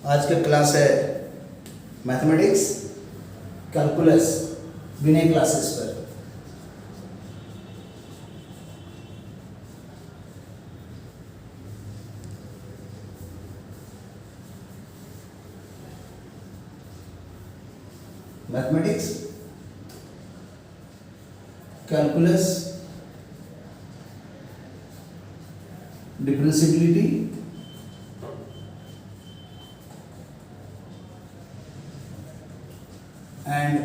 आज का क्लास है मैथमेटिक्स कैलकुलस विनय क्लासेस पर। Mathematics calculus differentiability and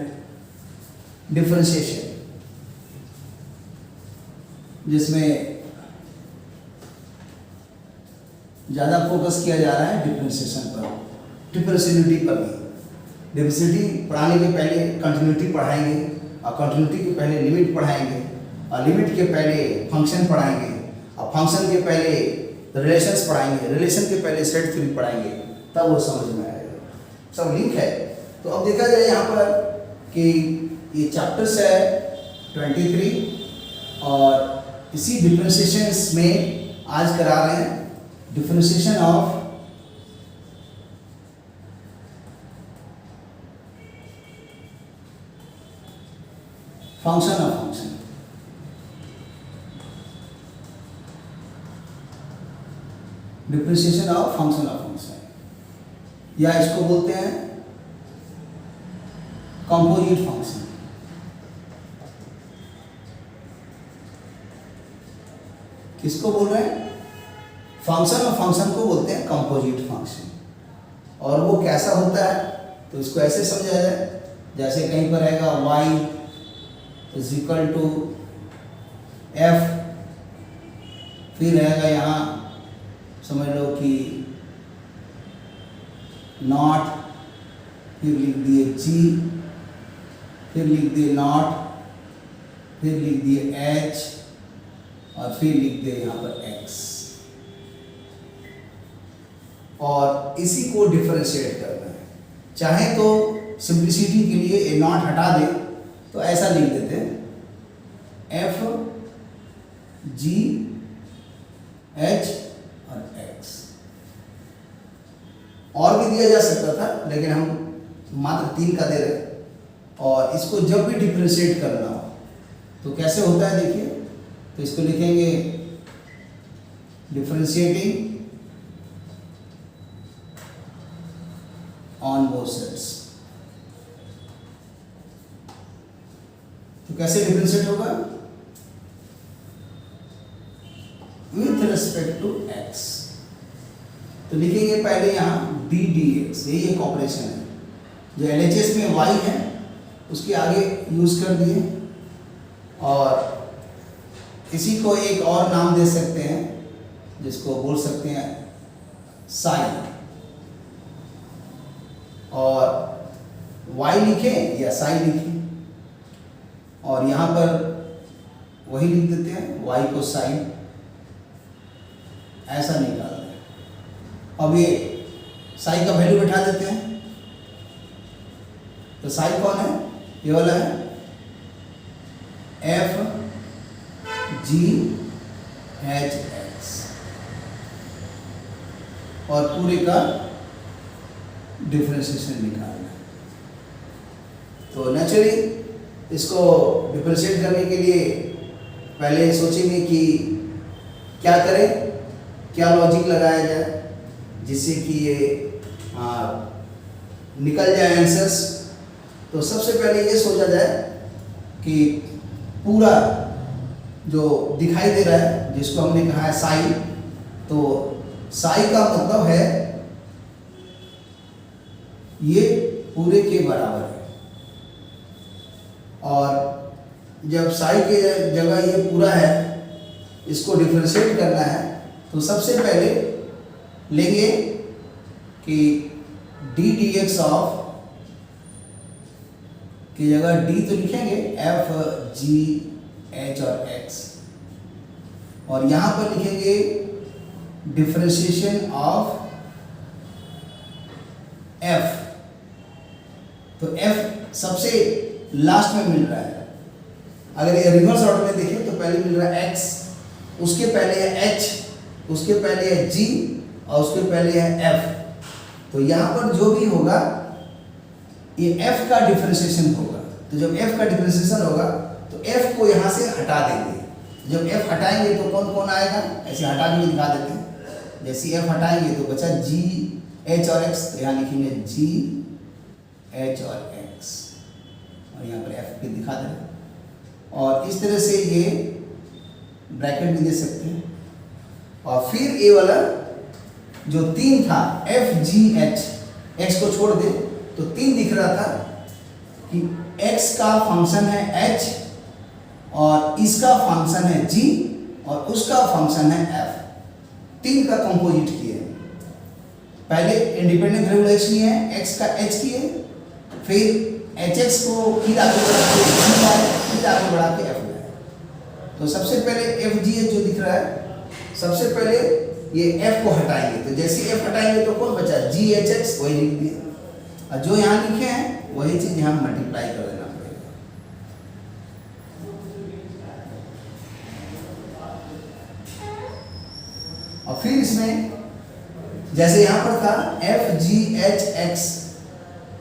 differentiation, जिसमें ज़्यादा फोकस किया जा रहा है डिफरेंशिएशन पर, डिफरेंशियबिलिटी पर नहीं। डिफरेंशियबिलिटी पढ़ाने के पहले कंटिन्यूटी पढ़ाएंगे और कंटिन्यूटी के पहले लिमिट पढ़ाएंगे और लिमिट के पहले फंक्शन पढ़ाएंगे और फंक्शन के पहले रिलेशंस पढ़ाएंगे, रिलेशन के पहले सेट थ्योरी पढ़ाएंगे, तब वो समझ में आएगा। सब लिंक है। तो अब देखा जाए यहाँ पर कि ये चैप्टर्स है 23 और इसी डिफरेंशिएशंस में आज करा रहे हैं differentiation of function of function. Differentiation of function of function, या इसको बोलते हैं कंपोजिट फंक्शन। किसको बोल रहे हैं? फंक्शन और फंक्शन को बोलते हैं कंपोजिट फंक्शन। और वो कैसा होता है तो इसको ऐसे समझा जाए, जैसे कहीं पर रहेगा y is equal to f, फिर रहेगा यहाँ समझ लो कि नॉट, फिर लिख दिए g, फिर लिख दिए नॉट, फिर लिख दिए h और फिर लिख दिए यहाँ पर x। और इसी को डिफरेंशिएट करना है। चाहे तो सिंप्लिसिटी के लिए ए नॉट हटा दे तो ऐसा लिख देते हैं f g h और x। और भी दिया जा सकता था लेकिन हम मात्र 3 का दे रहे। और इसको जब भी डिफरेंशिएट करना हो तो कैसे होता है देखिए, तो इसको लिखेंगे डिफरेंशिएटिंग ऑन बोथ साइड्स। तो कैसे डिफरेंशिएट होगा? With respect to x। तो लिखेंगे पहले यहाँ d dx, यही एक ऑपरेशन है जो LHS में y है उसके आगे यूज कर दिए। और इसी को एक और नाम दे सकते हैं जिसको बोल सकते हैं साइन। और y लिखें या साइन लिखें और यहाँ पर वही लिख देते हैं y को साइन, ऐसा निकालते हैं। अब ये साइन का वैल्यू बैठा देते हैं। तो साइन कौन है? ये वाला है f g h x और पूरे का डिफरेंशिएशन निकालना है। तो नेचुरली इसको डिफरेंशिएट करने के लिए पहले सोचेंगे कि क्या करें, क्या लॉजिक लगाया जाए जिससे कि ये निकल जाए आंसर्स। तो सबसे पहले ये सोचा जाए कि पूरा जो दिखाई दे रहा है जिसको हमने कहा है साई, तो साई का मतलब है ये पूरे के बराबर है। और जब साई के जगह ये पूरा है, इसको डिफरेंशिएट करना है तो सबसे पहले लेंगे कि d dx ऑफ की जगह d तो लिखेंगे f g h और x, और यहाँ पर लिखेंगे डिफरेंशिएशन ऑफ f। तो f सबसे लास्ट में मिल रहा है। अगर ये रिवर्स ऑर्डर में देखें तो पहले मिल रहा है x, उसके पहले है h, उसके पहले है g और उसके पहले है f। तो यहाँ पर जो भी होगा ये f का डिफरेंशिएशन होगा। तो जब f का डिफरेंशिएशन होगा तो f को यहाँ से हटा देंगे। जब f हटाएंगे तो कौन कौन आएगा, ऐसे हटा के दिखा देते हैं। जैसे f हटाएंगे तो बचा g h और x, तो यहाँ लिखेंगे g h और x, और यहाँ पर f भी दिखा दें। और इस तरह से ये ब्रैकेट भी दे सकते हैं। और फिर ये वाला जो 3 था f g h, x को छोड़ दे तो 3 दिख रहा था कि x का फंक्शन है h और इसका फंक्शन है g और उसका फंक्शन है f। 3 का कंपोजिट किए। पहले इंडिपेंडेंट वेरिएबल x लिए हैं, x का h किए, फिर hx को फिर आगे बढ़ा के g लाए, फिर आगे बढ़ा के f लाए। तो सबसे पहले f g h जो दिख रहा है, सबसे पहले ये f को हटाएंगे। तो जैसे f हटाएंगे तो कौन बचा, g h x, वही लिख दिए। और जो यहाँ लिखे हैं वही चीज यहाँ मल्टीप्लाई कर देना पड़ेगा। और फिर इसमें जैसे यहाँ पर था f g h x,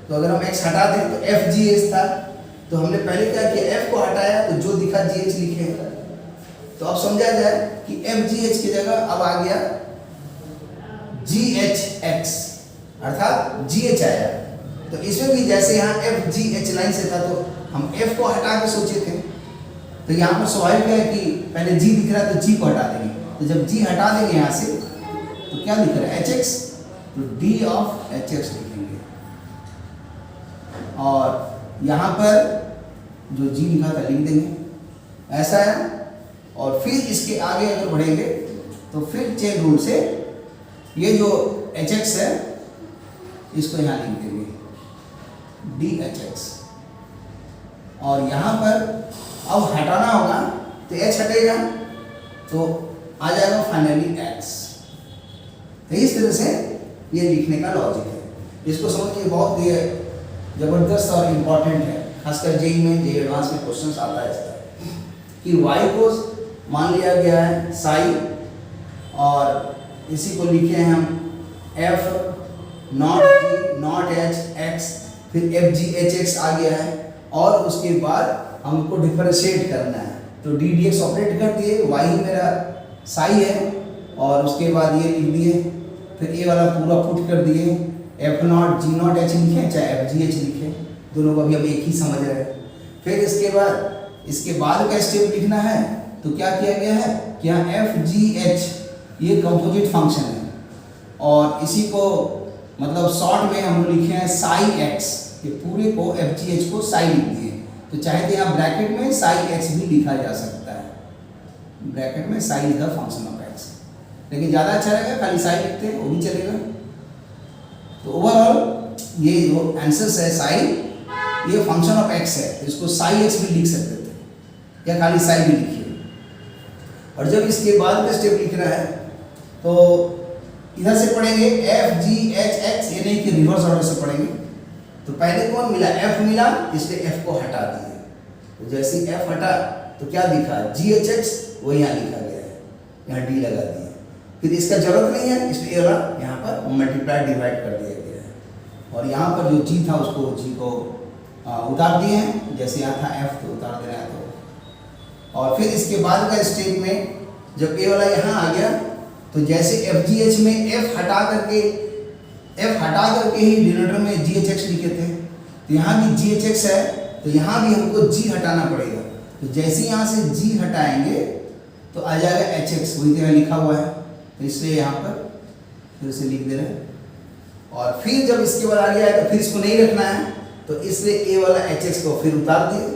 तो अगर हम x हटा दें तो f g h था। तो हमने पहले क्या किया, f को हटाया तो जो दिखा g h लिखे। तो अब समझा जाए कि f g h की जगह अब आ गया g h x, अर्थात g h आया। तो इसमें भी जैसे यहाँ f g h लाइन से था तो हम f को हटा के सोचे थे, तो यहाँ पर स्वाभाविक है कि पहले g दिख रहा है तो g को हटा देंगे। तो जब g हटा देंगे यहाँ से तो क्या दिख रहा है, hx, तो d of hx लिखेंगे। और यहाँ पर जो g लिखा था लिख देंगे, ऐसा है। और फिर इसके आगे अगर बढ़ेंगे तो फिर चेन रूल से ये जो hx है इसको यहाँ लिख देंगे dhx। और यहाँ पर अब हटाना होगा तो h हटेगा तो आ जाएगा फाइनली x। तो इस तरह से ये लिखने का लॉजिक है। इसको समझिए, बहुत ये जबरदस्त और इम्पोर्टेंट है, खासकर जेई में, जेई एडवांस में क्वेश्चन आता है इसका कि y को मान लिया गया है साई, और इसी को लिखे हैं हम f not g not h x, फिर f g h x आ गया है। और उसके बाद हमको डिफरेंशिएट करना है तो d dx ऑपरेट कर दिए, y ही मेरा साई है, और उसके बाद ये लिख दिए, फिर ये वाला पूरा पुट कर दिए, f not g not h लिखे चाहे f g h लिखे, दोनों को अभी अब एक ही समझ रहे हैं। फिर इसके बाद का स्टेप लिखना है तो क्या किया गया है कि यहाँ एफ जी एच ये कंपोजिट फंक्शन है, और इसी को मतलब शॉर्ट में हम लिखे हैं साई एक्स, ये पूरे को एफ जी एच को साई लिख दिए। तो चाहे तो यहाँ ब्रैकेट में साई एक्स भी लिखा जा सकता है, ब्रैकेट में Sai is the function of x, लेकिन ज़्यादा अच्छा रहेगा खाली साई लिखते हैं वो भी चलेगा। तो ओवरऑल ये जो आंसर है साई, ये फंक्शन ऑफ एक्स है, इसको साई एक्स भी लिख सकते थे या खाली साई भी लिखिए। और जब इसके बाद का स्टेप लिखना है तो इधर से पढ़ेंगे एफ जी एच एक्स, ये नहीं कि रिवर्स ऑर्डर से पढ़ेंगे। तो पहले कौन मिला, एफ मिला, इसलिए एफ को हटा दिए। तो जैसे एफ हटा तो क्या दिखा, जी एच एक्स, वो यहाँ लिखा गया है, यहाँ डी लगा दिया। फिर इसका जरूरत नहीं है इसलिए यहाँ पर मल्टीप्लाई डिवाइड कर दिया गया है। और यहाँ पर जो जी था उसको जी को उतार दिए हैं, जैसे यहाँ था एफ तो उतार देना है। तो और फिर इसके बाद का स्टेप में जब ए वाला यहाँ आ गया तो जैसे एफ जी एच में एफ हटा करके ही डिनोमिनेटर में जी एच एक्स लिखे थे, तो यहाँ भी जी एच एक्स है तो यहाँ भी हमको जी हटाना पड़ेगा। तो जैसे यहाँ से जी हटाएंगे तो आ जाएगा एच एक्स, वही तरह लिखा हुआ है, तो इसलिए यहाँ पर फिर से लिख दे रहे हैं। और फिर जब इसके बाद आ गया है तो फिर इसको नहीं रखना है, तो इसलिए ए वाला एच एक्स को फिर उतार दिए,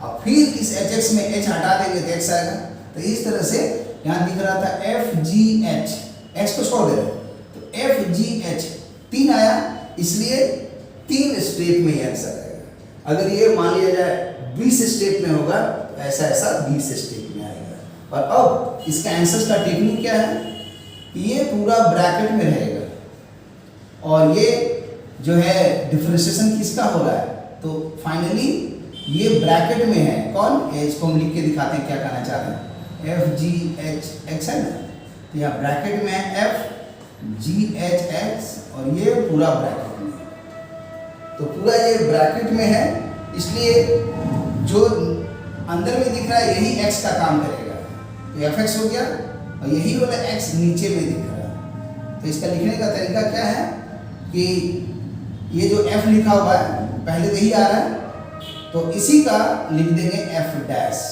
और फिर इस एच एक्स में एच हटा देंगे तो एक्स आएगा। तो इस तरह से यहाँ दिख रहा था एफ जी एच, एक्स को छोड़ दे रहे तो एफ जी एच 3 आया, इसलिए 3 स्टेप में ये आंसर आएगा। अगर ये मान लिया जाए 20 स्टेप में होगा तो ऐसा 20 स्टेप में आएगा। और अब इसका आंसर का टेक्निक क्या है, ये पूरा ब्रैकेट में रहेगा, और ये जो है डिफरेंशिएशन किसका हो रहा है, तो फाइनली ये ब्रैकेट में है कौन, इसको हम लिख के दिखाते हैं क्या कहना चाहते हैं, एफ जी एच एक्स है ना, तो यहाँ ब्रैकेट में है एफ जी एच एक्स और ये पूरा ब्रैकेट में, तो पूरा ये ब्रैकेट में है, इसलिए जो अंदर में दिख रहा है यही x का काम करेगा, तो एफ एक्स हो गया और यही वाला x नीचे में दिख रहा है। तो इसका लिखने का तरीका क्या है कि ये जो f लिखा हुआ है पहले तो ही आ रहा है, तो इसी का लिख देंगे f डैश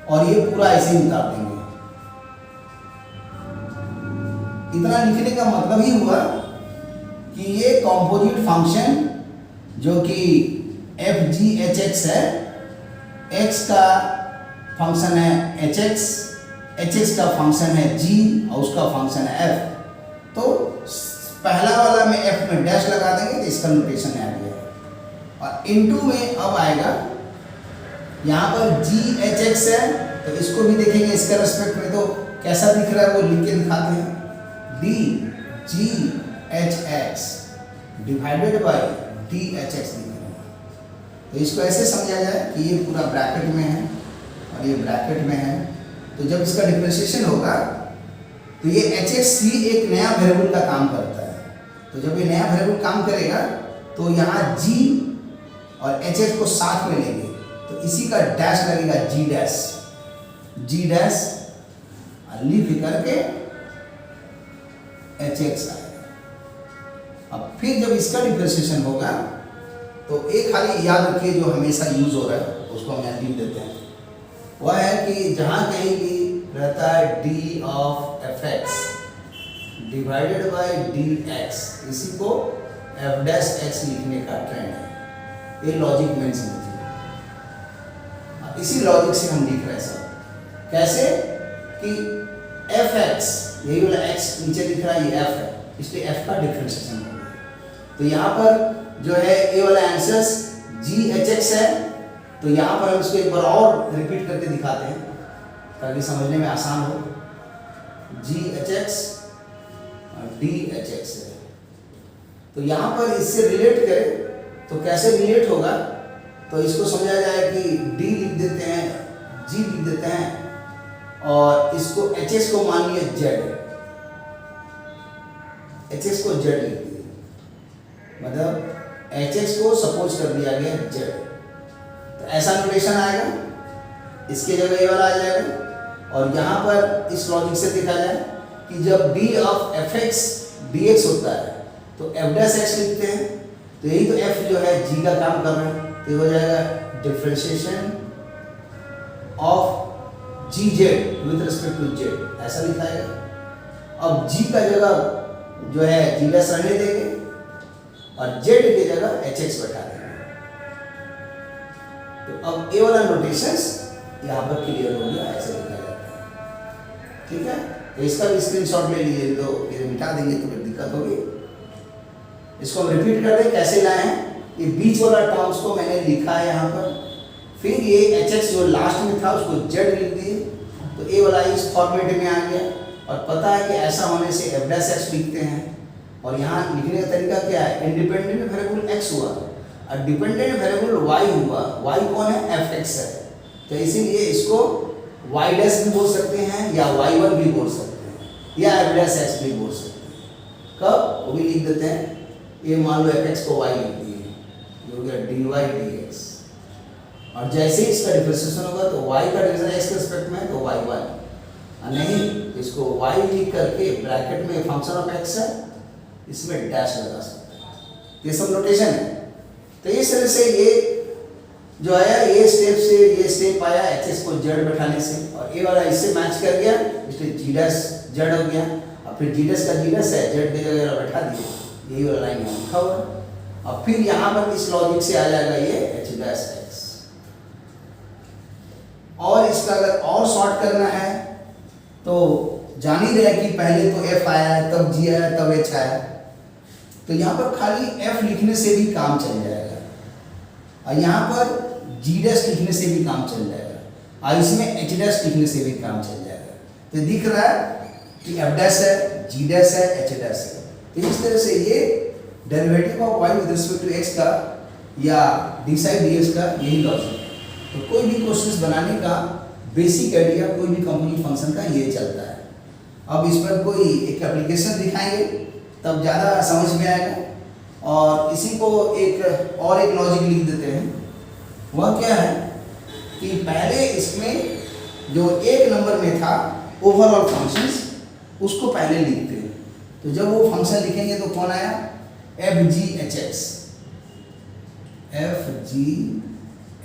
और ये पूरा ऐसे ही उतार देंगे। इतना लिखने का मतलब ही हुआ कि ये कॉम्पोजिट फंक्शन जो कि एफ जी एच एक्स है, x का फंक्शन है एच एक्स का फंक्शन है g और उसका फंक्शन है f, तो पहला वाला में f में डैश लगा देंगे तो इसका नोटेशन आ गया। और इनटू में अब आएगा, यहाँ पर जी एच एक्स है तो इसको भी देखेंगे इसके रेस्पेक्ट में, तो कैसा दिख रहा है वो लिख के दिखाते हैं, D G H x divided by D H x दिख रहा है। तो इसको ऐसे समझा जाए कि ये पूरा ब्रैकेट में है और ये ब्रैकेट में है, तो जब इसका डिफरेंशिएशन होगा तो ये एच एक्स ही एक नया वेरिएबल का काम करता है। तो जब ये नया वेरिएबल काम करेगा तो यहाँ g और एच एक्स को साथ में लेंगे, तो इसी का डैश लगेगा जी डैश लिख करके एच एक्स आएगा। अब फिर जब इसका डिफरेंशिएशन होगा तो एक खाली याद रखिए जो हमेशा यूज हो रहा है उसको हम यहाँ लिख देते हैं, वह है कि जहाँ कहीं भी रहता है D of F x divided by D x, इसी को एफ डैश एक्स लिखने का ट्रेंड है। ये लॉजिक में समझिए, इसी लॉजिक से हम लिख रहे हैं सब। कैसे कि एफ एक्स, यही वाला एक्स नीचे दिख रहा है, ये एफ है, इसलिए एफ का डिफरेंशिएशन हो गया। तो यहाँ पर जो है ए वाला आंसर जी एच एक्स है, तो यहाँ पर हम इसको एक बार और रिपीट करके दिखाते हैं ताकि समझने में आसान हो। जी H x D H x है, तो यहाँ पर इससे रिलेट करें तो कैसे रिलेट होगा, तो इसको समझा जाए कि डी लिख देते हैं, जी लिख देते हैं और इसको एच एक्स को मान लिया जेड, एच एक्स को जेड लिख दिए, मतलब एच एक्स को सपोज कर दिया गया जेड, तो ऐसा नोटेशन आएगा, इसके जगह ये वाला आ जाएगा। और यहाँ पर इस लॉजिक से देखा जाए कि जब D of F x D x होता है तो एफ डैश एक्स लिखते हैं, तो यही तो एफ जो है जी का काम कर रहा है, तो ये हो जाएगा differentiation of g z with respect to z, ऐसा लिखाएगा। अब जी का जगह जो है जी डैश रहने देंगे और जेड की जगह एच एक्स बैठा देंगे। तो अब ए वाला नोटेशंस यहाँ पर क्लियर हो गया, ऐसे लिखा जाता है, ठीक है। तो इसका भी स्क्रीनशॉट ले लीजिए, तो ये मिटा देंगे तो फिर दिक्कत होगी। इसको हम रिपीट कर दें कैसे लाए हैं, ये बीच वाला टर्म्स को मैंने लिखा है यहाँ पर, फिर ये एच एक्स जो लास्ट में था उसको जेड लिख दिए, तो ए वाला इस फॉर्मेट में आ गया। और पता है कि ऐसा होने से एफ डैश एक्स लिखते हैं, और यहाँ लिखने का तरीका क्या है, इंडिपेंडेंट वेरिएबल एक्स हुआ और डिपेंडेंट वेरिएबल वाई हुआ, वाई कौन है, एफ एक्स है, तो इसीलिए इसको वाई डैश भी बोल सकते हैं या वाई वन भी बोल सकते हैं या एफ डैश एक्स भी बोल सकते हैं। कब, वो भी लिख देते हैं, ये मान लो एफ एक्स को वाई लिख दिए, ये हो गया डी वाई डी एक्स, और जैसे ही इसका डिफरेंशिएशन होगा तो वाई का डिफरेंशिएशन एक्स के रिस्पेक्ट में है तो वाई वन, नहीं इसको वाई लिख करके ब्रैकेट में फंक्शन ऑफ एक्स है, इसमें डैश लगा सकते हैं, ये सब नोटेशन है। तो इस तरह से ये जो आया, ये स्टेप से ये स्टेप आया एच एक्स को जेड बैठाने से, और ए वाला इससे मैच कर गया, इसलिए जी डैश जेड हो गया, और फिर जी डैश का जी डैश है जेड की जगह बैठा दिए, यही वाला लाइन यहाँ लिखा हुआ है। और फिर यहाँ पर इस लॉजिक से आ जाएगा ये एच डैश एक्स, और इसका अगर और शॉर्ट करना है तो जान ही रहे कि पहले तो एफ आया तब जी आया तब एच आया, तो यहाँ पर खाली एफ लिखने से भी काम चल जाएगा, और यहाँ पर जी डैश लिखने से भी काम चल जाएगा, और इसमें एच डैश लिखने से भी काम चल जाएगा। तो दिख रहा है कि एफ डैश है, जी डैश है, एच डैश है। तो इस तरह से ये derivative of y with respect to x का या डी साई डी एक्स का यही लॉजिक है। तो कोई भी क्वेश्चन बनाने का बेसिक आइडिया कोई भी कंपोजिट फंक्शन का ये चलता है। अब इस पर कोई एक एप्लीकेशन दिखाएंगे तब ज़्यादा समझ में आएगा। और इसी को एक और एक लॉजिक लिख देते हैं। वह क्या है कि पहले इसमें जो एक नंबर में था ओवरऑल फंक्शंस, उसको पहले लिखते हैं। तो जब वो फंक्शन लिखेंगे तो कौन आया, F G H x, F G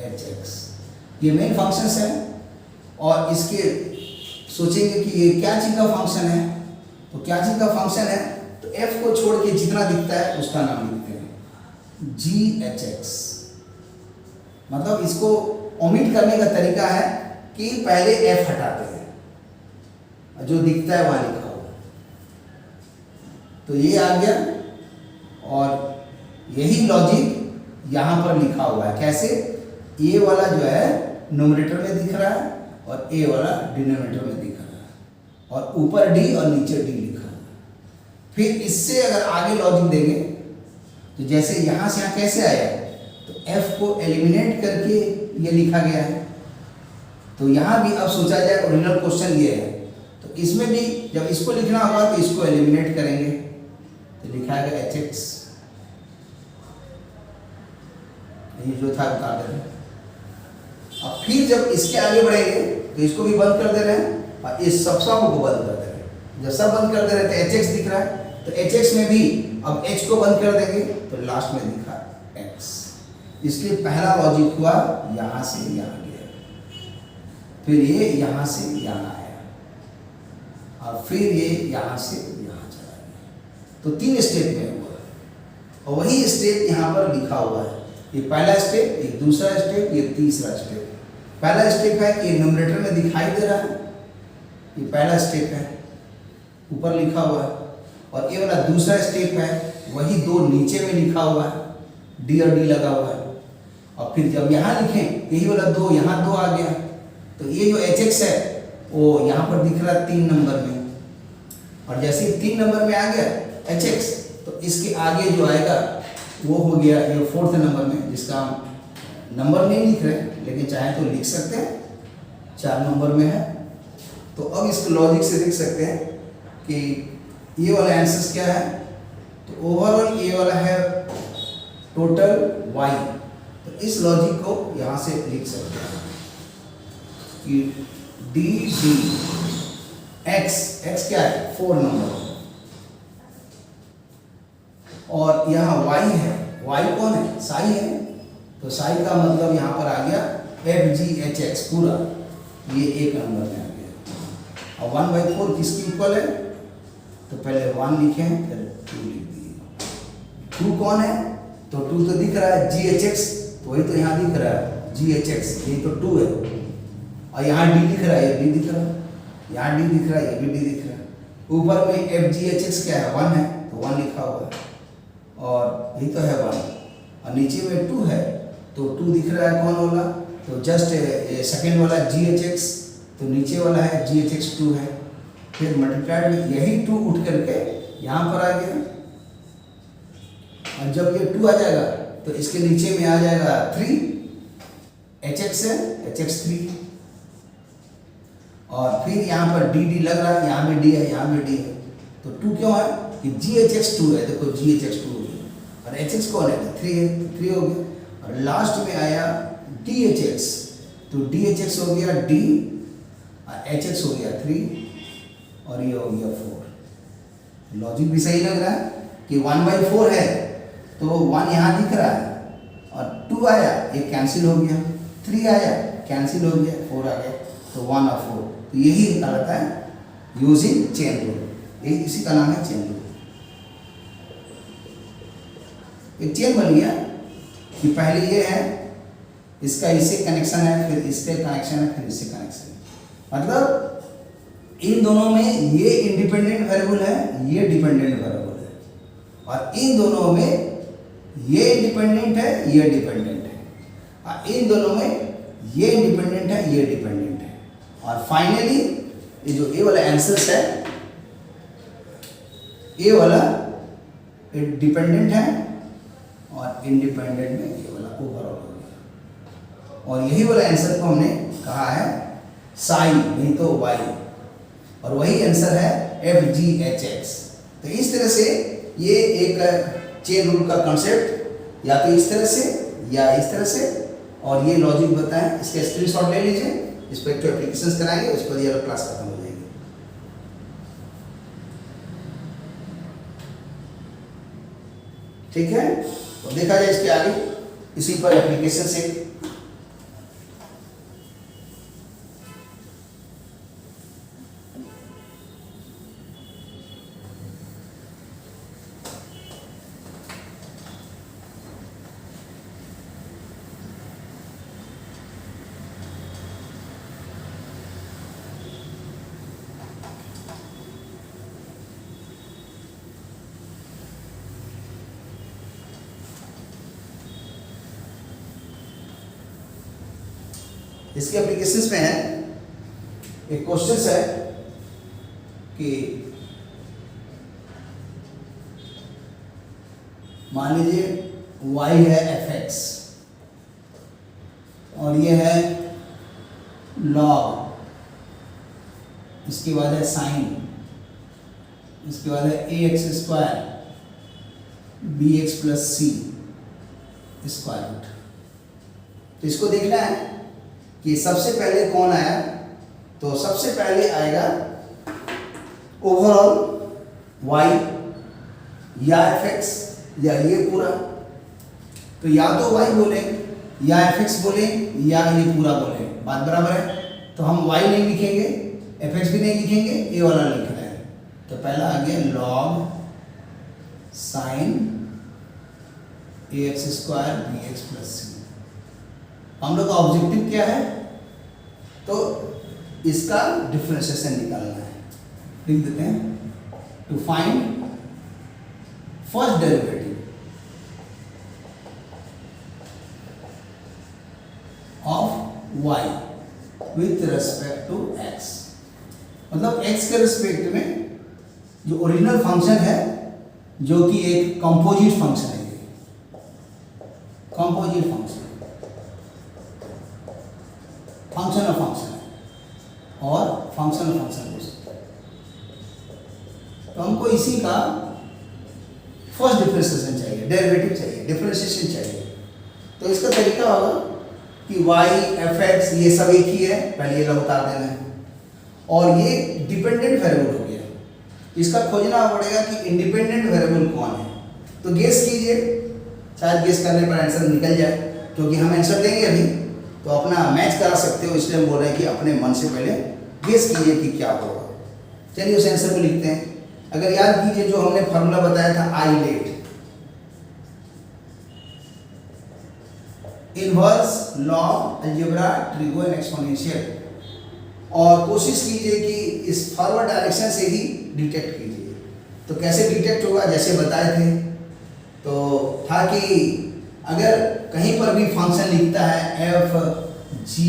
H x, ये मेन फंक्शंस है। और इसके सोचेंगे कि ये क्या चीज़ का फंक्शन है, तो क्या चीज़ का फंक्शन है, तो एफ को छोड़ के जितना दिखता है उसका नाम लिखते हैं जी एच एक्स। मतलब इसको ओमिट करने का तरीका है कि पहले एफ हटाते हैं, जो दिखता है वहाँ लिखा हो। तो ये आ गया, और यही लॉजिक यहाँ पर लिखा हुआ है। कैसे, ए वाला जो है न्यूमरेटर में दिख रहा है और ए वाला डिनोमिनेटर में दिख रहा है, और ऊपर डी और नीचे डी लिखा हुआ है। फिर इससे अगर आगे लॉजिक देंगे तो जैसे यहाँ से यहाँ कैसे आया, तो एफ को एलिमिनेट करके ये लिखा गया है। तो यहाँ भी अब सोचा जाए ओरिजिनल क्वेश्चन ये है, तो इसमें भी जब इसको लिखना होगा तो इसको एलिमिनेट करेंगे, तो लिखा गया एच एक्स, ये जो था बता दे रहे हैं। अब फिर जब इसके आगे बढ़ेंगे तो इसको भी बंद कर दे रहे हैं और इस सब को बंद कर दे रहे हैं। जब सब बंद कर दे रहे हैं तो एच एक्स दिख रहा है, तो एच एक्स में भी अब एच को बंद कर देंगे तो लास्ट में दिखा एक्स। इसलिए पहला लॉजिक हुआ यहाँ से यहाँ गया, फिर ये यहाँ से यहाँ आया, और फिर ये यहाँ से यहाँ चला गया। तो 3 स्टेप में हुआ, और वही स्टेप यहाँ पर लिखा हुआ है। ये पहला स्टेप, ये दूसरा स्टेप, ये तीसरा स्टेप। पहला स्टेप है कि न्यूमरेटर में दिखाई दे रहा है, ये पहला स्टेप है, ऊपर लिखा हुआ है। और ये वाला दूसरा स्टेप है, वही 2 नीचे में लिखा हुआ है, डी और डी लगा हुआ है। और फिर जब यहाँ लिखें, यही वाला 2 यहाँ 2 आ गया, तो ये जो एच एक्स है वो यहाँ पर दिख रहा है 3 नंबर में। और जैसे ही 3 नंबर में आ गया एच एक्स, तो इसके आगे जो आएगा वो हो गया ये 4th नंबर में, जिसका हम नंबर नहीं लिख रहे लेकिन चाहे तो लिख सकते हैं, 4 नंबर में है। तो अब इस लॉजिक से देख सकते हैं कि ये वाला आंसर क्या है, तो ओवरऑल ये वाला है टोटल वाई। तो इस लॉजिक को यहाँ से लिख सकते हैं कि डी डी एक्स, एक्स क्या है 4 नंबर, और यहाँ y है, y कौन है, साई है। तो साई का मतलब यहाँ पर आ गया एफ जी एच एक्स पूरा, ये 1 नंबर में आ गया। और 1/4 किसकी इक्वल है, तो पहले 1 लिखे फिर 2 लिख दिए। 2 कौन है, तो 2 तो दिख रहा है जी एच एक्स, तो वही तो यहाँ दिख रहा है जी एच एक्स, ये तो 2 है। और यहाँ डी दिख रहा है, ये डी दिख रहा है, यहाँ डी दिख रहा है, ये भी डी दिख रहा है। ऊपर में एफ जी एच एक्स क्या है 1 है, तो 1 लिखा हुआ है, और यही तो है 1। और नीचे में 2 है, तो 2 दिख रहा है कौन वाला, तो जस्ट सेकेंड वाला जी एच एक्स, तो नीचे वाला है जी एच एक्स 2 है। फिर मल्टीप्लाइड में यही 2 उठ करके यहाँ पर आ गया, और जब ये 2 आ जाएगा तो इसके नीचे में आ जाएगा 3, एच एक्स है, एच एक्स 3। और फिर यहाँ पर डी डी लग रहा है, यहाँ में डी है, यहाँ में डी है। तो 2 क्यों है कि जी एच एक्स 2 है, देखो जी एच एक्स 2 हो गया, और एच एक्स कौन है, 3 है, तो 3 हो गया। और लास्ट में आया डी एच एक्स, तो डी एच एक्स हो गया डी, और एच एक्स हो गया 3, और ये हो गया 4। लॉजिक भी सही लग रहा है कि 1/4 है, तो 1 यहाँ दिख रहा है, और 2 आया, ये कैंसिल हो गया, 3 आया कैंसिल हो गया, 4 आ गया, तो 1 और 4। तो यही कहलाता है यूजिंग चेन रूल, यही इसी का नाम है चेन रूल। एक चेन बन गया कि पहले ये है, इसका इससे कनेक्शन है, फिर इससे कनेक्शन है, फिर इससे कनेक्शन है। मतलब इन दोनों में ये इंडिपेंडेंट वेरिएबल है, ये डिपेंडेंट वेरिएबल है, और इन दोनों में ये इंडिपेंडेंट है, ये डिपेंडेंट है, और इन दोनों में ये इंडिपेंडेंट है, ये डिपेंडेंट है। और फाइनली ये जो ए वाला आंसर है, ए वाला डिपेंडेंट है, और इंडिपेंडेंट में ये वाला ओवरऑल हो गया। और यही वाला आंसर को हमने कहा है साई, नहीं तो वाई, और वही आंसर है एफ जी एच एक्स। तो इस तरह से ये एक चेन रूल का कॉन्सेप्ट या तो इस तरह से या इस तरह से, और ये लॉजिक बताएं, इसका स्क्रीनशॉट ले लीजिए, इस पर एक एप्लीकेशंस कराएंगे, उस पर ये क्लास खत्म हो जाएगी। ठीक है, तो देखा जाए इसके आगे इसी पर एप्लीकेशन से। इसके एप्लीकेशंस में है, एक क्वेश्चन है कि मान लीजिए y है fx और ये है log, इसके बाद है साइन, इसके बाद है ax स्क्वायर bx प्लस सी स्क्वायर रूट। तो इसको देखना है कि सबसे पहले कौन आया, तो सबसे पहले आएगा ओवरऑल y या fx या ये पूरा। तो या तो y बोले या fx बोले या ये पूरा बोले, बात बराबर है। तो हम y नहीं लिखेंगे, fx भी नहीं लिखेंगे, ये वाला लिख रहे हैं। तो पहला आ गया log sine ax square bx plus C. हम लोग का ऑब्जेक्टिव क्या है, तो इसका डिफरेंशिएशन निकालना है। लिख देते हैं, to find first derivative of y with respect to x। मतलब x के रिस्पेक्ट में जो ओरिजिनल फंक्शन है, जो कि एक कंपोजिट फंक्शन है, composite function, function of function है और फंक्शन ऑफ फंक्शन हो सकता है। तो हमको इसी का फर्स्ट डिफरेंशिएशन चाहिए, डेरिवेटिव चाहिए, डिफरेंशिएशन चाहिए। तो इसका तरीका होगा कि y fx ये सब एक ही है, पहले ये लोग उतार देना है, और ये डिपेंडेंट वेरिएबल हो गया। इसका खोजना पड़ेगा कि इंडिपेंडेंट वेरिएबल कौन है। तो गेस कीजिए, शायद गेस करने पर आंसर निकल जाए, क्योंकि हम आंसर देंगे अभी, तो अपना मैच करा सकते हो, इसलिए हम बोल रहे हैं कि अपने मन से पहले गेस कीजिए कि क्या होगा। चलिए उस आंसर को लिखते हैं। अगर याद कीजिए जो हमने फार्मूला बताया था, I let inverse log algebra trigo and exponential, और कोशिश कीजिए कि इस फॉरवर्ड डायरेक्शन से ही डिटेक्ट कीजिए। तो कैसे डिटेक्ट होगा, जैसे बताए थे, तो था कि अगर कहीं पर भी फंक्शन लिखता है f g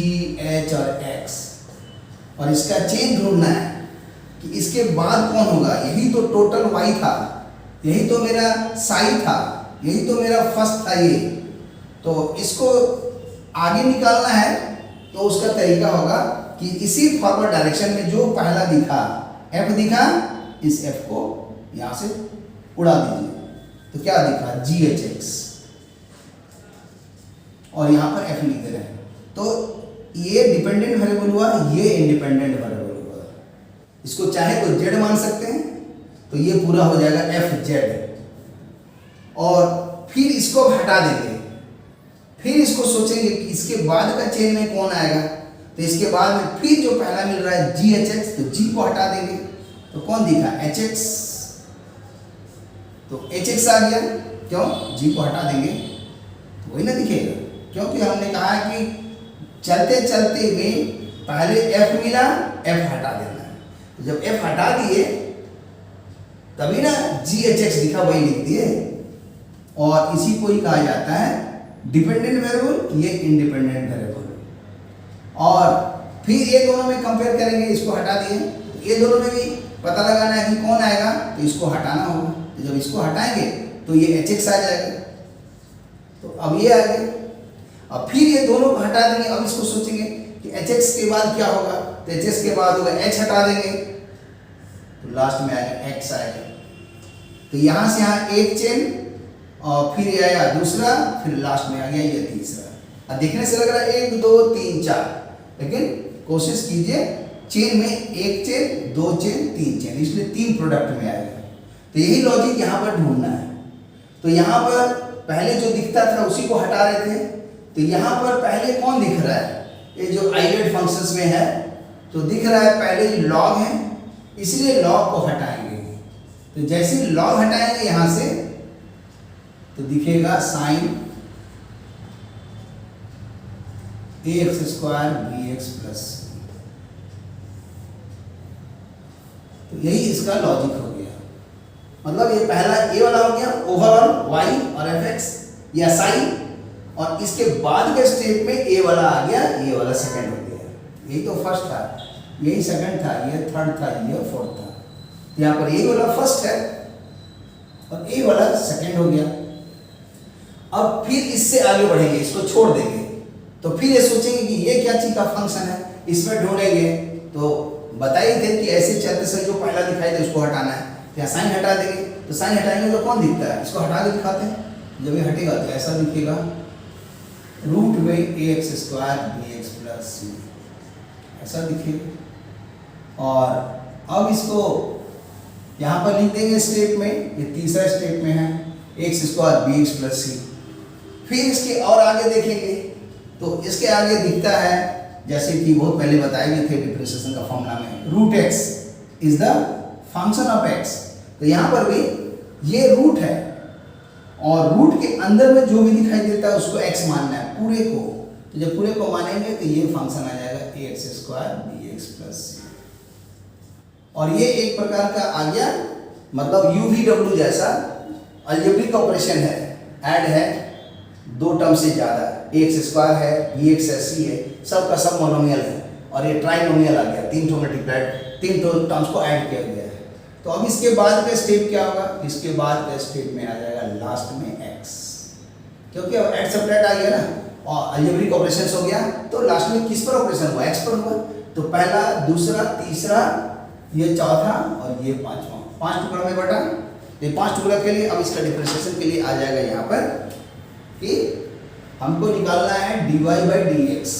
h और x, और इसका चेन ढूंढना है कि इसके बाद कौन होगा। यही तो टोटल y था, यही तो मेरा साई था, यही तो मेरा फर्स्ट था ये। तो इसको आगे निकालना है, तो उसका तरीका होगा कि इसी फॉरवर्ड डायरेक्शन में जो पहला दिखा f दिखा, इस f को यहाँ से उड़ा दीजिए। तो क्या दिखा, g h x, और यहाँ पर f लिख दे रहे हैं। तो ये डिपेंडेंट वेरिएबल हुआ, ये इंडिपेंडेंट वेरिएबल हुआ। इसको चाहे तो z मान सकते हैं, तो ये पूरा हो जाएगा f z, और फिर इसको हटा देंगे, फिर इसको सोचेंगे कि इसके बाद का चेन में कौन आएगा। तो इसके बाद में फिर जो पहला मिल रहा है जी एच एक्स, तो जी को हटा देंगे, तो कौन दिखा, एच एक्स। तो एच एक्स आ गया, क्यों, जी को हटा देंगे तो वही ना दिखेगा, क्योंकि हमने कहा कि चलते चलते में पहले एफ मिला, एफ हटा देना है। तो जब एफ हटा दिए तभी ना जी एच एक्स दिखा, वही लिख दिए। और इसी को ही कहा जाता है डिपेंडेंट वेरिएबल, ये इंडिपेंडेंट वेरिएबल। और फिर ये दोनों में कंपेयर करेंगे, इसको हटा दिए, तो ये दोनों में भी पता लगाना है कि कौन आएगा, तो इसको हटाना होगा। तो जब इसको हटाएंगे तो ये एच एक्स आ जाएगा, तो अब ये आ गया। अब फिर ये दोनों को हटा देंगे, अब इसको सोचेंगे कि एच एक्स के बाद क्या होगा, तो एच एक्स के बाद होगा एच हटा देंगे, तो लास्ट में आएगा एक्स आएगा। तो यहाँ से यहाँ एक चेन और फिर ये आया दूसरा, फिर लास्ट में आ गया ये तीसरा। अब देखने से लग रहा है 1 2 3 4, लेकिन कोशिश कीजिए चेन में एक चेन, दो चेन, तीन चेन, इसलिए 3 प्रोडक्ट में आएगा। तो यही लॉजिक यहाँ पर ढूंढना है। तो यहाँ पर पहले जो दिखता था उसी को हटा रहे थे। तो यहाँ पर पहले कौन दिख रहा है, ये जो आइलेट फंक्शंस में है तो दिख रहा है पहले लॉग है, इसलिए लॉग को हटाएंगे। तो जैसे लॉग हटाएंगे यहाँ से तो दिखेगा साइन ax² bx प्लस। तो यही इसका लॉजिक हो गया। मतलब ये पहला ए वाला हो गया ओवरऑल y और fx या साइन, और इसके बाद के स्टेप में ए वाला आ गया, ये वाला सेकंड हो गया। यही तो फर्स्ट था, यही सेकंड था, ये थर्ड था, ये फोर्थ था। यहाँ पर ए वाला फर्स्ट है और ए वाला सेकंड हो गया। अब फिर इससे आगे बढ़ेंगे, इसको छोड़ देंगे तो फिर ये सोचेंगे कि ये क्या चीज का फंक्शन है, इसमें ढूंढेंगे। तो बताइए थे कि ऐसे चलते से जो पहला दिखाई दे उसको हटाना है। तो साइन हटा देंगे, तो साइन हटाएंगे तो कौन दिखता है, इसको हटा के दिखाते हैं। जब ये हटेगा तो ऐसा दिखेगा √ax² bx प्लस c, ऐसा दिखेगा। और अब इसको यहाँ पर लिख देंगे स्टेप में, ये तीसरा स्टेप में है x² bx प्लस c। फिर इसके और आगे देखेंगे तो इसके आगे दिखता है जैसे कि बहुत पहले बताए गए थे डिफरेंशिएशन का फॉर्मूला में, √x is the function of x। तो यहाँ पर भी ये रूट है और रूट के अंदर में जो भी दिखाई देता है उसको x मानना है पूरे को। तो जब पूरे को मानेंगे तो ये फंक्शन आ जाएगा ax² bx प्लस c। और ये एक प्रकार का आ गया, मतलब UVW जैसा अलजेब्रिक ऑपरेशन है, ऐड है दो टर्म से ज़्यादा, ax² है, bx है, c है, सब का सब मोनोमियल है और ये ट्राइनोमियल आ गया, 3 मल्टीप्लाइड, 3 टर्म्स को ऐड किया गया है। तो अब इसके बाद का स्टेप क्या होगा, इसके बाद का स्टेप में आ जाएगा लास्ट में x, क्योंकि अब ऐड सब्ट्रैक्ट आ गया ना और अलजेब्रिक ऑपरेशंस हो गया। तो लास्ट में किस पर ऑपरेशन हुआ, x पर हुआ। तो पहला, दूसरा, तीसरा, ये चौथा और ये पांचवा, 5 टुकड़ों में बटा। ये 5 टुकड़ा के लिए अब इसका डिफरेंशिएशन के लिए आ जाएगा यहाँ पर कि हमको निकालना है dy/dx,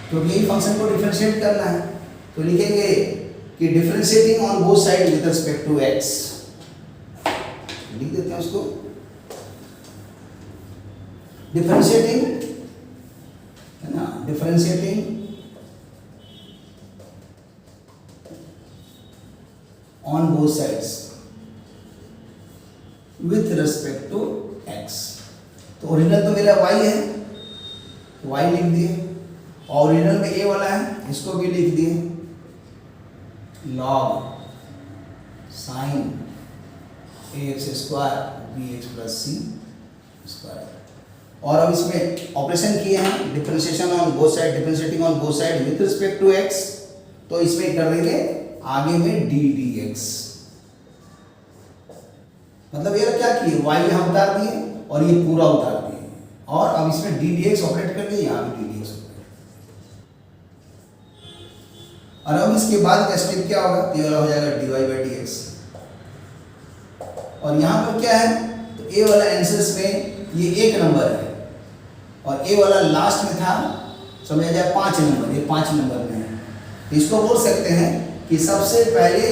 क्योंकि यही फंक्शन को डिफरेंशिएट करना है। तो लिखेंगे कि differentiating on both side with respect to x, लिख देते हैं उसको डिफरेंशिएटिंग, है ना, differentiating on both sides with respect to x। तो ओरिजिनल तो मेरा y है, y लिख दिए, और ओरिजिनल में a वाला है, इसको भी लिख दिए, log sin ax² bx plus c square. और अब इसमें ऑपरेशन किए हैं differentiation on both side, differentiating on both side with respect to x। तो इसमें कर देंगे आगे में ddx, मतलब ये क्या किए, y यहाँ उतार दिए और ये पूरा उतार दिए, और अब इसमें ddx ऑपरेट कर दिए, यहाँ भी ddx ऑपरेट। और अब इसके बाद का स्टेप क्या होगा, ये वाला हो जाएगा dy/dx। और यहाँ पर क्या है, तो a वाला आंसर्स में ये 1 नंबर है और a वाला लास्ट में था, समझा जाए 5 नंबर, ये 5 नंबर में है। तो इसको बोल सकते हैं कि सबसे पहले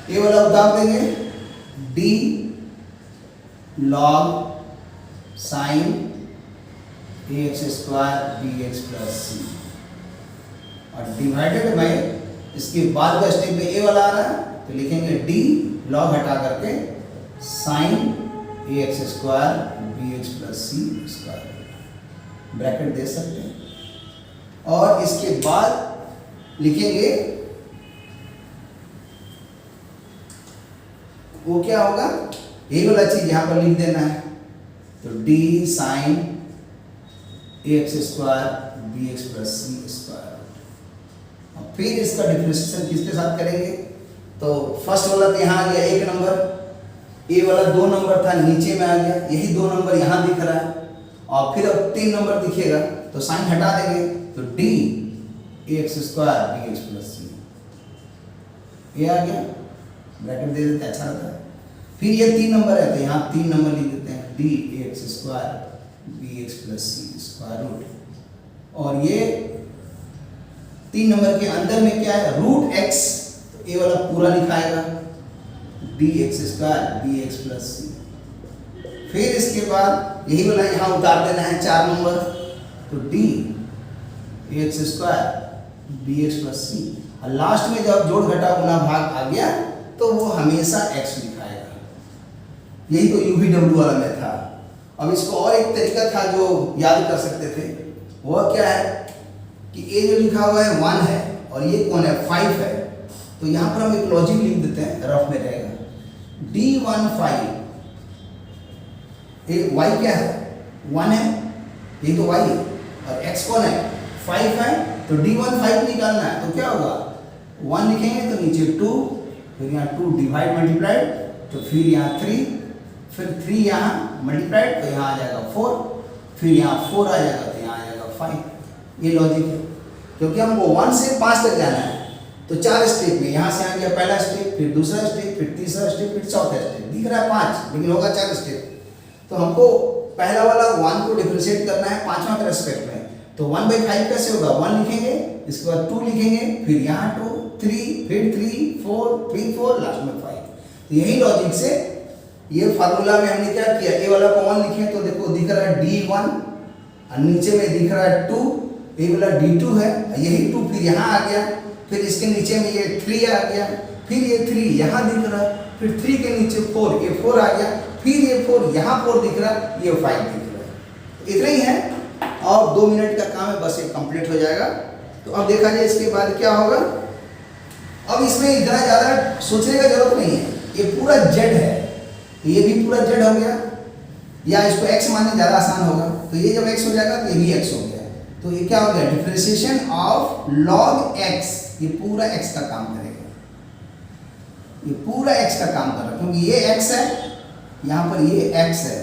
a वाला उतार देंगे d log sin ax² bx plus c, और डिवाइडेड बाय इसके बाद का स्टेप में a वाला आ रहा है तो लिखेंगे d log हटा करके sin ax² bx plus c square, bracket दे सकते हैं। और इसके बाद लिखेंगे वो क्या होगा, यही वाला चीज यहाँ पर लिख देना है। तो d sin ax² bx plus c square. अब फिर इसका डिफरेंशिएशन किसके साथ करेंगे, तो फर्स्ट वाला तो यहाँ आ गया 1 नंबर, a वाला 2 नंबर था नीचे में आ गया, यही 2 नंबर यहाँ दिख रहा है, और फिर अब 3 नंबर दिखेगा तो साइन हटा देंगे, तो d ax² bx plus c। ये आ गया, ब्रैकेट दे देते हैं, अच्छा रहता है। फिर ये 3 नंबर है तो यहाँ 3 नंबर लिख देते हैं, dx² bx + c² रूट, और ये 3 नंबर के अंदर में क्या है, √x, तो ये वाला पूरा लिखाएगा dx² bx + c। फिर इसके बाद यही वाला यहाँ उतार देना है 4 नंबर, तो dx² bx + c, और लास्ट में जब जोड़ घटा गुना भाग आ गया तो वो हमेशा x लिखाएगा। यही तो UVW वाला में था। अब इसको और एक तरीका था जो याद कर सकते थे, वह क्या है कि ये जो लिखा हुआ है 1 है और ये कौन है 5 है, तो यहाँ पर हम एक लॉजिक लिख देते हैं, रफ में रहेगा D15, ये y क्या है 1 है, ये तो y है, और x कौन है 5 है, तो D15 निकालना है, तो क्या होगा 1 लिखेंगे तो नीचे 2, फिर यहाँ 2 डिवाइड मल्टीप्लाइड, तो फिर यहाँ 3, फिर 3 यहाँ मल्टीप्लाइड, तो यहाँ आ जाएगा 4, फिर यहाँ 4 आ जाएगा, तो यहाँ आ जाएगा 5। ये लॉजिक है, क्योंकि हमको 1 से 5 तक जाना है, तो 4 स्टेप में यहाँ से आ गया पहला स्टेप, फिर दूसरा स्टेप, फिर तीसरा स्टेप, फिर चौथा स्टेप, दिख रहा है 5 लेकिन होगा 4 स्टेप। तो हमको पहला वाला 1 को डिफरेंशिएट करना है 5वां के रेस्पेक्ट में, तो 1/5 कैसे होगा, 1 लिखेंगे, इसके बाद 2 लिखेंगे, फिर यहाँ 2, 3, फिर 3, 4, फिर 4, लास्ट में 5। तो यही लॉजिक से ये फार्मूला में हमने क्या किया, ए वाला को 1 लिखे तो देखो दिख रहा है D1, और नीचे में दिख रहा है 2, ये वाला D2 है, यही 2 फिर यहाँ आ गया, फिर इसके नीचे में ये 3 आ गया, फिर ये 3 यहाँ दिख रहा है, फिर 3 के नीचे 4, ये 4 आ गया, फिर ये 4 यहाँ 4 दिख रहा है, ये 5 दिख रहा है। इतना ही है, और 2 मिनट का काम है, बस ये कंप्लीट हो जाएगा। तो अब देखा जाए इसके बाद क्या होगा। अब इसमें इतना ज़्यादा सोचने का जरूरत नहीं है, ये पूरा जेड है, तो ये भी पूरा जेड हो गया, या इसको x मानने ज़्यादा आसान होगा, तो ये जब x हो जाएगा तो ये भी x हो गया, तो ये क्या हो गया डिफरेंशिएशन ऑफ log x, ये पूरा x का काम करेगा, ये पूरा x का काम कर रहा है, क्योंकि ये x है, यहाँ पर ये x है,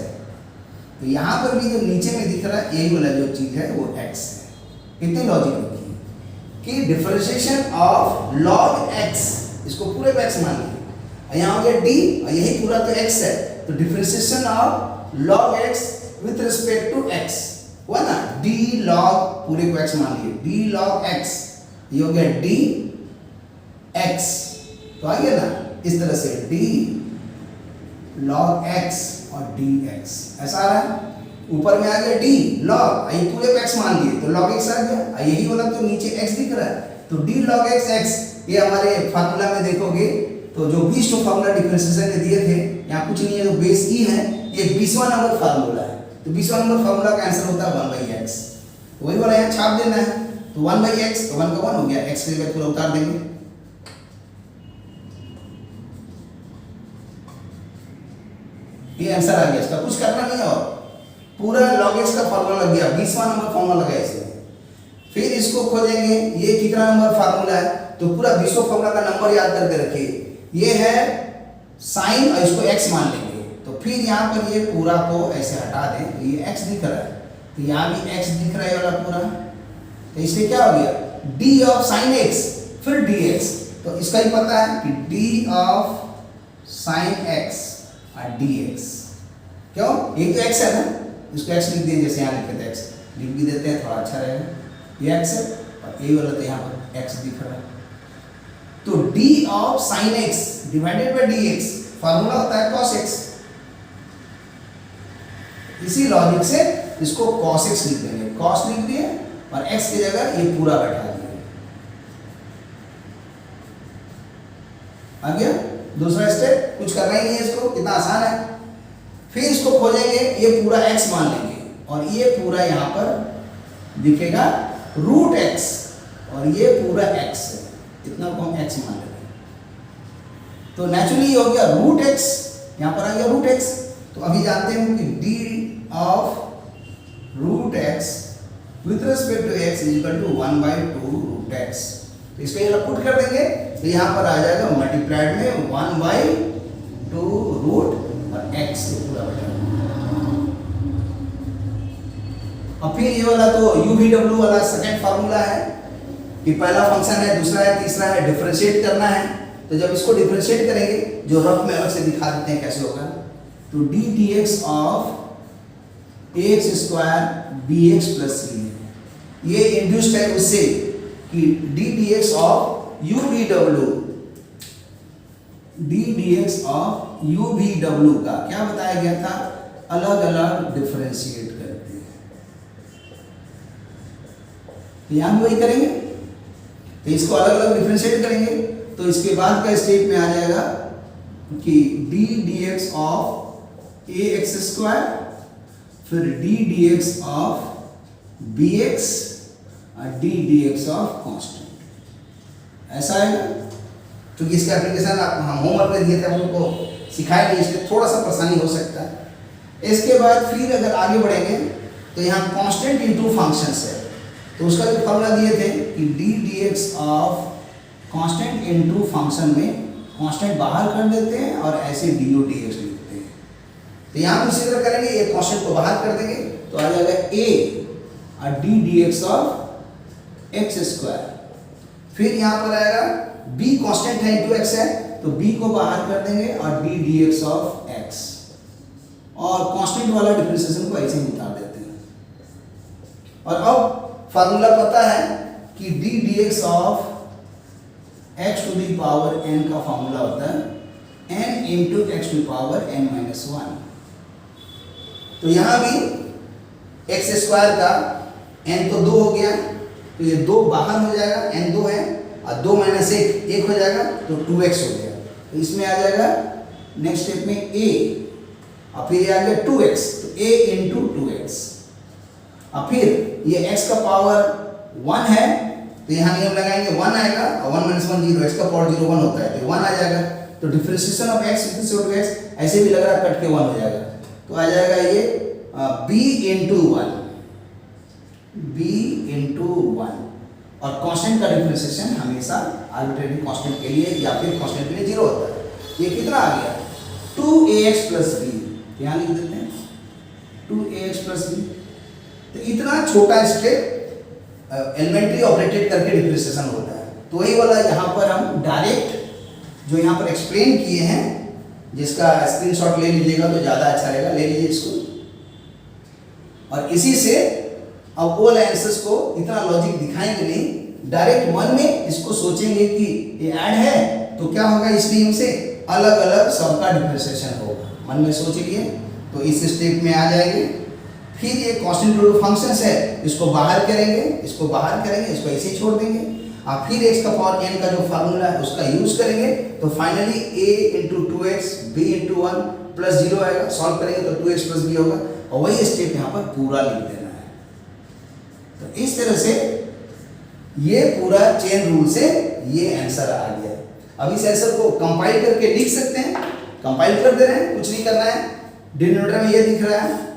तो यहाँ पर भी जो नीचे में दिख रहा है यही वाला जो चीज़ है वो x है। इतनी लॉजिक रखिए कि डिफरेंशिएशन ऑफ log x, इसको पूरे को x मान लीजिए, यहाँ हो गया d, और यही पूरा तो x है, तो differentiation of log x with respect to x हुआ ना, d log पूरे को x मान लीजिए, d log x, ये हो गया d x, तो आ गया ना इस तरह से d log x और dx, ऐसा आ रहा है। ऊपर में आ गया d log, ये पूरे को x मान लिए तो log x आ गया, यही वाला तो नीचे x दिख रहा है, तो d log x, ये हमारे फार्मूला में देखोगे तो जो 20 फार्मूला डिफरेंशिएशन के दिए थे, यहाँ कुछ नहीं है, तो बेस e है, ये 20वां नंबर फार्मूला है, तो 20वां नंबर फार्मूला का आंसर होता है 1/x, तो वही वाला यहाँ छाप देना है, तो 1/x, तो 1 का 1 हो गया, x की जगह पूरा उतार देंगे, ये आंसर आ गया, इसका कुछ करना नहीं है, और पूरा log x का फार्मूला लग गया, 20वां नंबर फार्मूला लगा इसमें। फिर इसको खोजेंगे, ये कितना नंबर फार्मूला है, तो पूरा 20वां फार्मूला का नंबर याद करके रखिए, ये है साइन, और इसको x मान लेंगे, तो फिर यहाँ पर ये पूरा को ऐसे हटा दें, तो ये x दिख रहा है, तो यहाँ भी x दिख रहा है वाला पूरा, तो इसलिए क्या हो गया d ऑफ साइन x, फिर dx, तो इसका ही पता है कि d ऑफ साइन x और dx, क्यों, ये तो x है ना, इसको x लिख दें, जैसे यहाँ लिखे थे x, लिख भी देते हैं, थोड़ा अच्छा रहेगा, ये x है, और ये वाला तो यहाँ पर x दिख रहा है, तो d of sine x divided by dx, formula होता है cos x, इसी लॉजिक से इसको cos x लिख देंगे, cos लिख दिए और x की जगह ये पूरा बैठा दिए, आ गया। दूसरा स्टेप कुछ करना ही नहीं है, इसको कितना आसान है। फिर इसको खोजेंगे, ये पूरा x मान लेंगे, और ये पूरा यहाँ पर दिखेगा √x, और ये पूरा x है, इतना को हम x मान लेंगे, तो नेचुरली हो गया √x, यहाँ पर आ गया √x, तो अभी जानते हैं कि d of √x with respect to x is equal to 1/2 √x, तो इसको ये पुट कर देंगे, तो यहाँ पर आ जाएगा मल्टीप्लाइड में 1/2 रूट और x पूरा बैठा, और फिर ये वाला तो UVW वाला सेकंड फार्मूला है कि पहला फंक्शन है, दूसरा है, तीसरा है, डिफरेंशिएट करना है, तो जब इसको डिफरेंशिएट करेंगे, जो रफ में अलग से दिखा देते हैं कैसे होगा, तो D D X of A X square B X plus C है। ये इंड्यूस्ड है उससे कि D D X of U V W, D D X of U V W का क्या बताया गया था, अलग अलग डिफरेंशिएट करते हैं। तो यहां वही करेंगे, तो इसको अलग अलग डिफरेंशिएट करेंगे, तो इसके बाद का स्टेप में आ जाएगा कि D D X of A X square, फिर D D X of B X और D D X of constant, ऐसा आएगा। क्योंकि इसका एप्लीकेशन आप हम होमवर्क में दिए थे, हम उनको सिखाए नहीं, इसलिए थोड़ा सा परेशानी हो सकता है। इसके बाद फिर अगर आगे बढ़ेंगे तो यहाँ कांस्टेंट इनटू फंक्शंस है, तो उसका जो फॉर्मूला दिए थे कि D D X of constant into function में कांस्टेंट बाहर कर देते हैं और ऐसे डी यू डी एक्स लिखते हैं। तो यहाँ पर इसी तरह करेंगे, ये कांस्टेंट को बाहर कर देंगे तो आ जाएगा ए और D D X of x square. फिर यहाँ पर आएगा b कांस्टेंट है इनटू x है, तो b को बाहर कर देंगे और d dx ऑफ x, और कांस्टेंट वाला डिफरेंशिएशन को ऐसे ही उतार देते हैं। और अब फार्मूला पता है कि d dx of x to the power n का फार्मूला होता है n into x to the power n minus 1। तो यहाँ भी x स्क्वायर का n तो 2 हो गया, तो ये 2 बाहर हो जाएगा, n 2 है और 2 माइनस 1 हो जाएगा, तो 2x हो गया। तो इसमें आ जाएगा नेक्स्ट स्टेप में a, और फिर ये आ गया 2x, तो a इंटू 2x, और फिर ये x का पावर 1 है, तो यहाँ नियम लगाएंगे 1 आएगा, और 1 माइनस 1 0, x का पावर 0 1 होता है, तो 1 आ जाएगा। तो differentiation of x equal to x ऐसे भी लग रहा है, कट के 1 हो जाएगा, तो आ जाएगा ये b इंटू 1, b इंटू 1। और कांस्टेंट का डिफरेंशिएशन हमेशा आर्बिट्रेरी कांस्टेंट के लिए या फिर कांस्टेंट के लिए 0 होता है। ये कितना आ गया 2ax प्लस b, यहाँ लिख देते हैं 2ax प्लस b। तो इतना छोटा स्टेप एलिमेंट्री ऑपरेटेड करके डिफरेंशिएशन होता है। तो वही वाला यहाँ पर हम डायरेक्ट जो यहाँ पर एक्सप्लेन किए हैं, जिसका स्क्रीनशॉट ले लीजिएगा तो ज़्यादा अच्छा रहेगा, ले लीजिए इसको, और इसी से अब वो आंसर्स को इतना लॉजिक दिखाएंगे नहीं, डायरेक्ट मन में इसको सोचेंगे कि ये ऐड है तो क्या होगा, इसलिए से अलग अलग सबका डिफरेंशिएशन होगा, मन में सोच लिए तो इस स्टेप में आ जाएंगे। फिर ये कांस्टेंट रूट फंक्शंस है, इसको बाहर करेंगे, इसको बाहर करेंगे, इसको ऐसे ही छोड़ देंगे, और फिर x का पावर n का जो फार्मूला है उसका यूज करेंगे, तो finally a into 2x b into 1 plus 0 आएगा, सॉल्व करेंगे तो 2x प्लस b होगा, और वही स्टेप यहाँ पर पूरा लिख देना है। तो इस तरह से ये पूरा चेन रूल से ये आंसर आ गया। अब इस आंसर को कंपाइल करके लिख सकते हैं, कंपाइल कर दे रहे हैं, कुछ नहीं करना है। डिनोमिनेटर में ये दिख रहा है,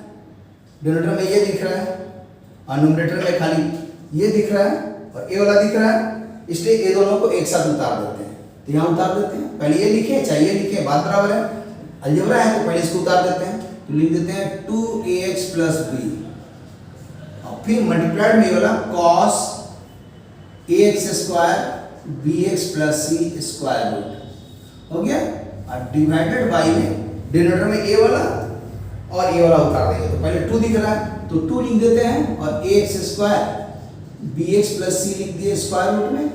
डिनोमिनेटर में ये दिख रहा है, और न्यूमरेटर में खाली ये दिख रहा है और ये वाला दिख रहा है, इसलिए ये दोनों को एक साथ उतार देते हैं। तो यहाँ उतार देते हैं, पहले ये लिखे चाहे ये लिखे, बात बराबर है। अलजेब्रा है तो पहले इसको उतार देते हैं, तो लिख देते हैं 2ax प्लस b, और फिर मल्टीप्लाइड में ये वाला cos ax square bx plus c square root हो गया, और डिवाइडेड बाई में डिनोमिनेटर में a वाला और a वाला उतार देंगे। तो पहले 2 दिख रहा है तो 2 लिख देते हैं, और ax square bx plus c लिख दिए स्क्वायर रूट में,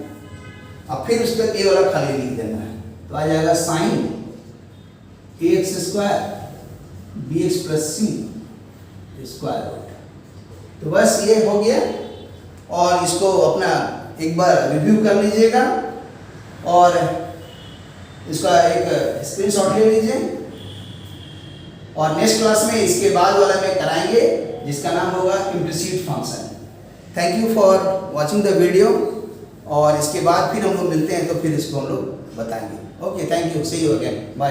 और फिर उस पर a वाला खाली लिख देना है, तो आ जाएगा sine ax square bx plus c square root. तो बस ये हो गया, और इसको अपना एक बार रिव्यू कर लीजिएगा, और इसका एक स्क्रीनशॉट ले लीजिए, और नेक्स्ट क्लास में इसके बाद वाला में कराएंगे जिसका नाम होगा implicit function. Thank you for watching the video, और इसके बाद फिर हम लोग मिलते हैं तो फिर इसको हम लोग बताएंगे। Okay, thank you, see you again, bye.